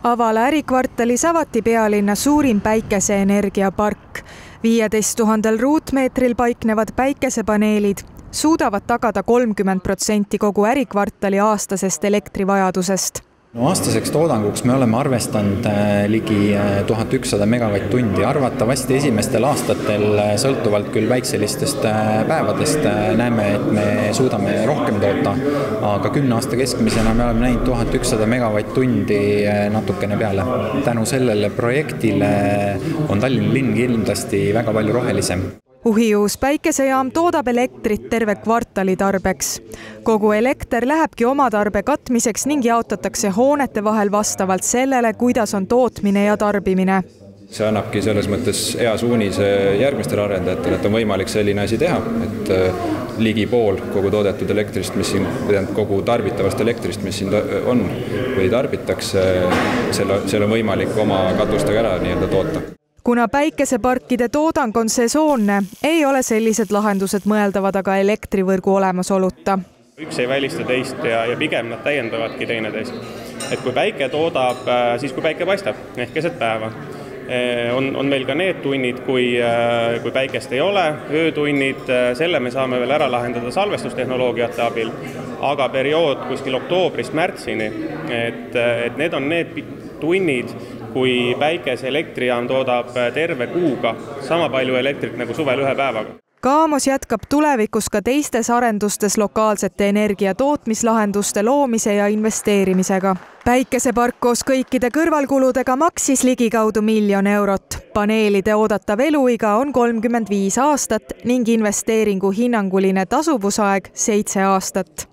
Avala ärikvartalis avati pealinna suurim päikeseenergiapark. 15 000 ruutmeetril paiknevad päikesepaneelid suudavad tagada 30% kogu ärikvartali aastasest elektrivajadusest. Aastaseks toodanguks me oleme arvestanud ligi 1100 megavatt-tundi. Arvatavasti esimestel aastatel, sõltuvalt küll väikselistest päevadest, näeme, et me suudame rohkem toota, aga 10 aasta keskmisena me oleme näinud 1100 megavatt-tundi natukene peale. Tänu sellele projektile on Tallinna linn kindlasti väga palju rohelisem. Uhiuus päikesejaam toodab elektrit terve kvartali tarbeks. Kogu elekter lähebki oma tarbe katmiseks ning jaotatakse hoonete vahel vastavalt sellele, kuidas on tootmine ja tarbimine. See annabki selles mõttes hea suunise järgmistele arendajatele, et on võimalik selline asi teha, et ligi pool kogu toodetud elektrist, kogu tarbitavast elektrist, mis siin on või tarbitakse, selle on võimalik oma katustega ära toota. Kuna päikeseparkide toodang on sesoonne, ei ole sellised lahendused mõeldavad aga elektrivõrgu olemasoluta. Üks ei välista teist ja pigem nad täiendavadki teineteist. Et kui päike toodab, siis kui päike paistab, ehk keset päeva. On meil ka need tunnid, kui päikest ei ole, öötunnid, selle me saame veel ära lahendada salvestustehnoloogiate abil, aga periood kuskil oktoobrist märtsini, et need on need tunnid, kui päikese elektrijaam toodab terve kuuga sama palju elektrit nagu suvel ühe päevaga. Kaamos jätkab tulevikus ka teistes arendustes lokaalsete energiatootmislahenduste loomise ja investeerimisega. Päikesepark koos kõikide kõrvalkuludega maksis ligikaudu 1 000 000 eurot. Paneelide oodatav eluiga on 35 aastat ning investeeringu hinnanguline tasuvusaeg 7 aastat.